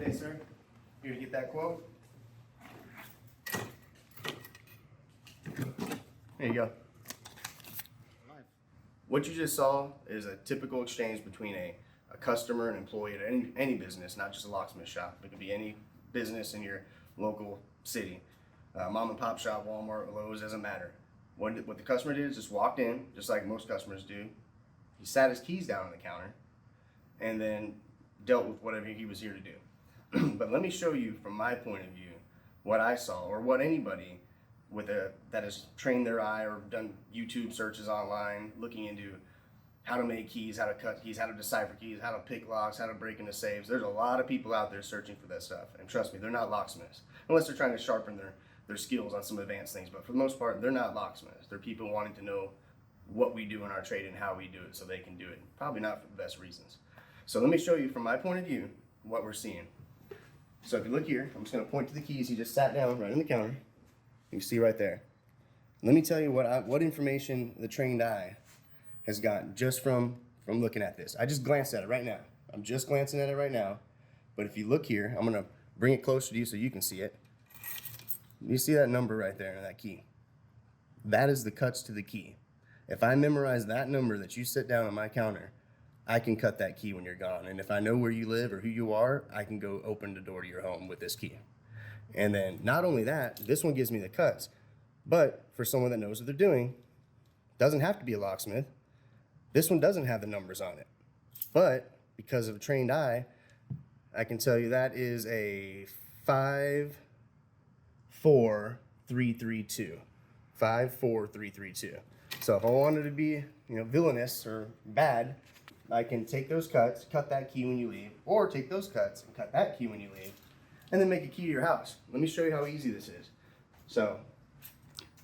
today, sir? Here to get that quote? There you go. What you just saw is a typical exchange between a customer and employee at any business, not just a locksmith shop. It could be any business in your local city. Mom and pop shop, Walmart, Lowe's, doesn't matter. What the customer did is just walked in, just like most customers do. He sat his keys down on the counter and then dealt with whatever he was here to do. But let me show you from my point of view what I saw, or what anybody that has trained their eye or done YouTube searches online looking into how to make keys, how to cut keys, how to decipher keys, how to pick locks, how to break into safes. There's a lot of people out there searching for that stuff. And trust me, they're not locksmiths, unless they're trying to sharpen their skills on some advanced things. But for the most part, they're not locksmiths. They're people wanting to know what we do in our trade and how we do it so they can do it. Probably not for the best reasons. So let me show you from my point of view what we're seeing. So if you look here, I'm just going to point to the keys. He just sat down right on the counter. You can see right there. Let me tell you what information the trained eye has gotten just from looking at this. I just glanced at it right now. I'm just glancing at it right now. But if you look here, I'm going to bring it closer to you so you can see it. You see that number right there, that key? That is the cuts to the key. If I memorize that number that you sit down on my counter, I can cut that key when you're gone. And if I know where you live or who you are, I can go open the door to your home with this key. And then not only that, this one gives me the cuts. But for someone that knows what they're doing, doesn't have to be a locksmith, this one doesn't have the numbers on it. But because of a trained eye, I can tell you that is a 54332. 54332. So if I wanted to be, villainous or bad, I can take those cuts, cut that key when you leave, or take those cuts and cut that key when you leave, and then make a key to your house. Let me show you how easy this is. So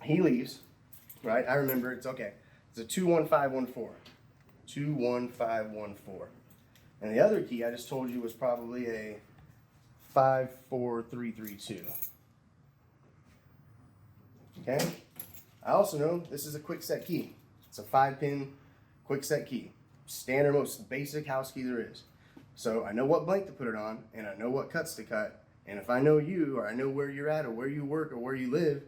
he leaves, right? I remember it's okay. It's a 21514. 21514. And the other key I just told you was probably a 54332. Okay? I also know this is a quick set key. It's a 5-pin quick set key. Standard, most basic house key there is. So I know what blank to put it on, and I know what cuts to cut. And if I know you, or I know where you're at, or where you work, or where you live,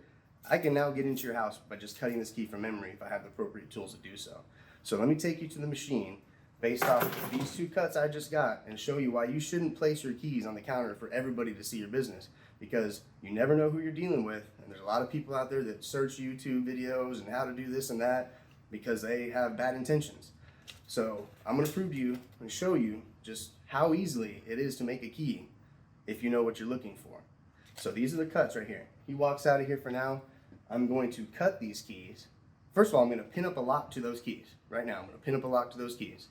I can now get into your house by just cutting this key from memory if I have the appropriate tools to do so. So let me take you to the machine based off of these two cuts I just got and show you why you shouldn't place your keys on the counter for everybody to see your business, because you never know who you're dealing with. And there's a lot of people out there that search YouTube videos and how to do this and that because they have bad intentions. So I'm going to prove to you and show you just how easily it is to make a key if you know what you're looking for. So these are the cuts right here. He walks out of here for now. I'm going to cut these keys. First of all, I'm going to pin up a lock to those keys. Right now, I'm going to pin up a lock to those keys.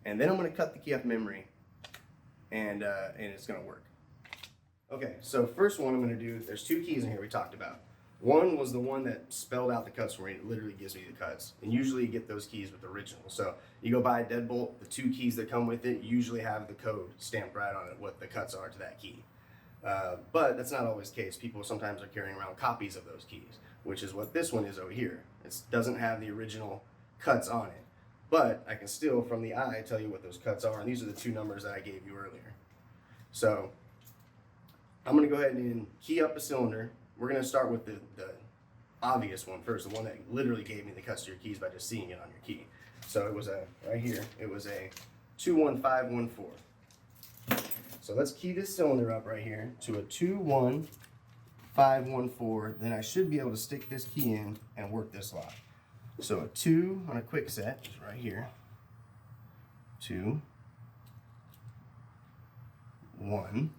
And then I'm going to cut the key off memory, and it's going to work. Okay, so first one I'm going to do, there's two keys in here we talked about. One was the one that spelled out the cuts for me. It literally gives me the cuts. And usually you get those keys with the original. So you go buy a deadbolt, the two keys that come with it usually have the code stamped right on it, what the cuts are to that key. But that's not always the case. People sometimes are carrying around copies of those keys, which is what this one is over here. It doesn't have the original cuts on it. But I can still, from the eye, tell you what those cuts are. And these are the two numbers that I gave you earlier. So I'm going to go ahead and key up a cylinder. We're going to start with the obvious one first, the one that literally gave me the cuts to your keys by just seeing it on your key. So it was right here, it was a 21514. So let's key this cylinder up right here to a 21514. Then I should be able to stick this key in and work this lock. So a 2 on a quick set is right here. 2, 1,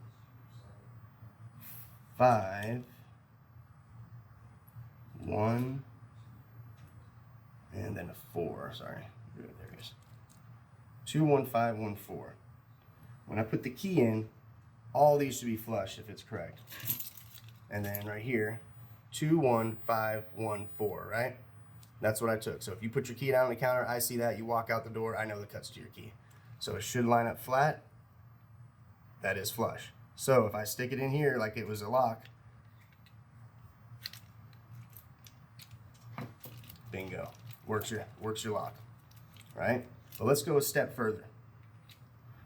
5, 1, and then a 4. Sorry, there it is. 21514. When I put the key in, all these should be flush if it's correct. And then right here, 21514, right? That's what I took. So if you put your key down on the counter, I see that, you walk out the door, I know the cuts to your key. So it should line up flat. That is flush. So if I stick it in here like it was a lock, bingo, works your lock, right? But let's go a step further.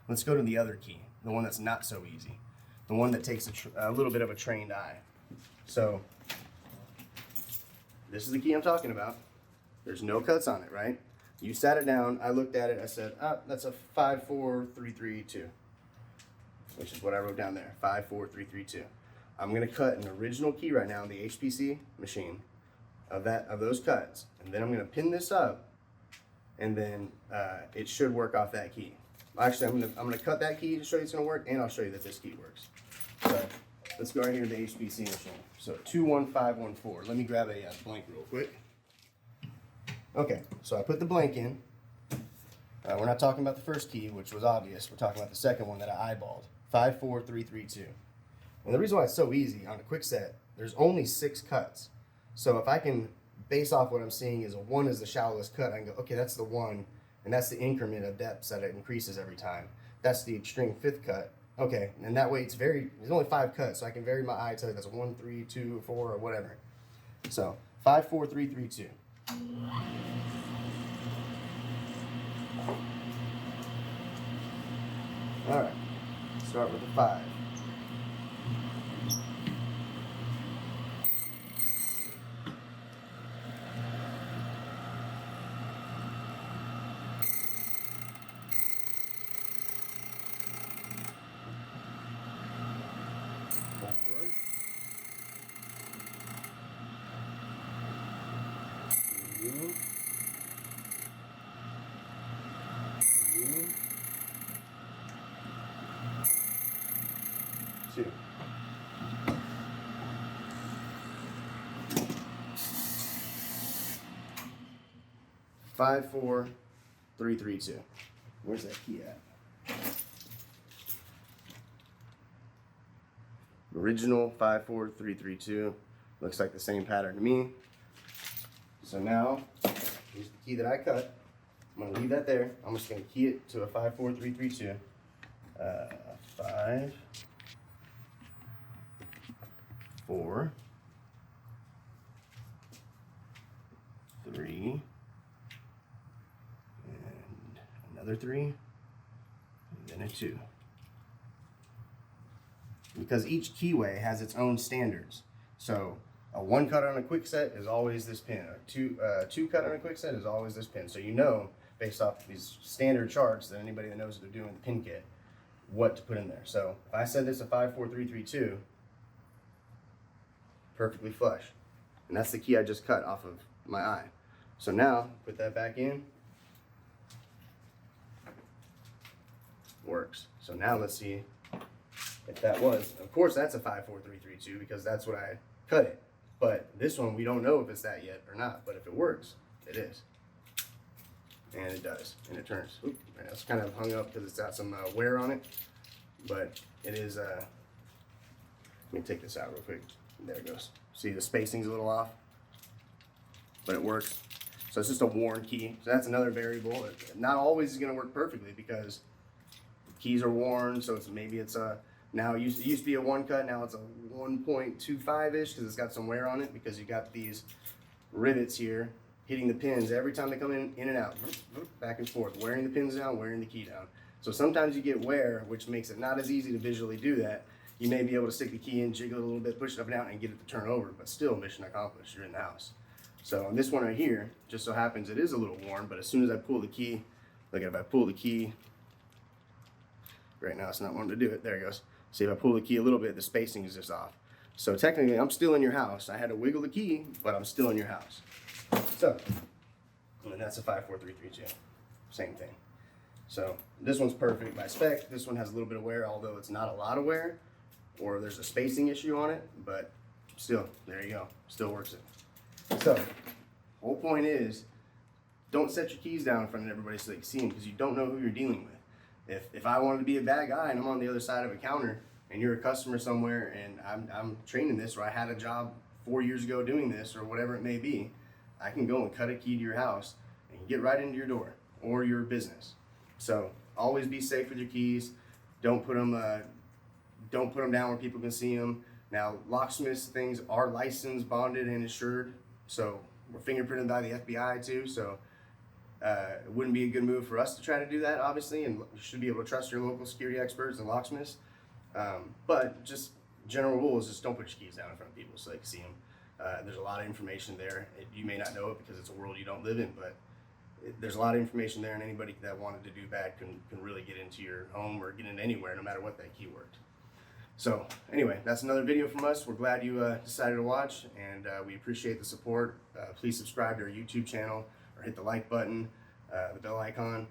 Let's go to the other key, the one that's not so easy. the one that takes a little bit of a trained eye. So this is the key I'm talking about. There's no cuts on it, right? You sat it down, I looked at it, I said, that's a 54332, which is what I wrote down there, 54332. I'm gonna cut an original key right now on the HPC machine of those cuts, and then I'm gonna pin this up, and then it should work off that key. Actually, I'm gonna cut that key to show you it's gonna work, and I'll show you that this key works. So let's go right here to the HPC machine. So 21514. Let me grab a blank real quick. Okay, so I put the blank in. We're not talking about the first key, which was obvious. We're talking about the second one that I eyeballed, 54332. And the reason why it's so easy on a quick set, there's only 6 cuts. So if I can base off what I'm seeing is a 1 is the shallowest cut, I can go, okay, that's the 1, and that's the increment of depths that it increases every time. That's the extreme 5th cut. Okay, and that way there's only 5 cuts, so I can vary my eye till that's a 1, 3, 2, 4, or whatever. So 54332. All right, start with the 5. Two. 54332. Where's that key at? Original 54332. Looks like the same pattern to me. So now, here's the key that I cut. I'm gonna leave that there. I'm just gonna key it to a 54332. 5, 4, 3, and another 3, and then a 2. Because each keyway has its own standards. So a 1 cut on a quick set is always this pin. A 2 cut on a quick set is always this pin. So you know, based off these standard charts, that anybody that knows what they're doing with the pin kit, what to put in there. So if I said this a 54332, perfectly flush. And that's the key I just cut off of my eye. So now, put that back in. Works. So now let's see if that was, of course that's a 54332 because that's what I cut it. But this one, we don't know if it's that yet or not. But if it works, it is. And it does. And it turns. Oop, it's kind of hung up because it's got some wear on it. But it is, let me take this out real quick. There it goes. See, the spacing's a little off. But it works. So it's just a worn key. So that's another variable. Not always is going to work perfectly because keys are worn. So maybe it's a, now it used to be a 1 cut. Now it's a 1.25-ish because it's got some wear on it because you got these rivets here hitting the pins every time they come in and out, back and forth, wearing the pins down, wearing the key down. So sometimes you get wear, which makes it not as easy to visually do that. You may be able to stick the key in, jiggle it a little bit, push it up and down, and get it to turn over, but still mission accomplished, you're in the house. So on this one right here, just so happens it is a little worn, but as soon as I pull the key, look, if I pull the key, right now it's not wanting to do it, there it goes. See, if I pull the key a little bit, the spacing is just off. So technically, I'm still in your house. I had to wiggle the key, but I'm still in your house. So, and that's a 54332, same thing. So this one's perfect by spec. This one has a little bit of wear, although it's not a lot of wear, or there's a spacing issue on it, but still, there you go, still works it. So, whole point is, don't set your keys down in front of everybody so they can see them, because you don't know who you're dealing with. If I wanted to be a bad guy and I'm on the other side of a counter, and you're a customer somewhere, and I'm training this, or I had a job 4 years ago doing this, or whatever it may be, I can go and cut a key to your house and get right into your door or your business. So always be safe with your keys. Don't put them down where people can see them. Now, locksmiths things are licensed, bonded, and insured. So we're fingerprinted by the FBI too. So it wouldn't be a good move for us to try to do that, obviously. And you should be able to trust your local security experts and locksmiths. But just general rules, just don't put your keys down in front of people so they can see them. There's a lot of information there. You may not know it because it's a world you don't live in, but there's a lot of information there, and anybody that wanted to do bad can really get into your home or get into anywhere, no matter what that key worked. So anyway, that's another video from us. We're glad you decided to watch, and we appreciate the support. Please subscribe to our YouTube channel or hit the like button, the bell icon,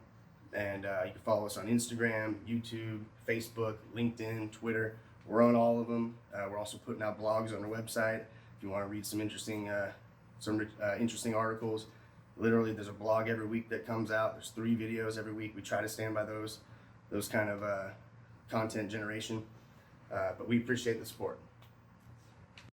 and you can follow us on Instagram, YouTube, Facebook, LinkedIn, Twitter. We're on all of them. We're also putting out blogs on our website if you want to read some interesting articles. Literally, there's a blog every week that comes out. There's 3 videos every week. We try to stand by those kind of content generation. But we appreciate the support.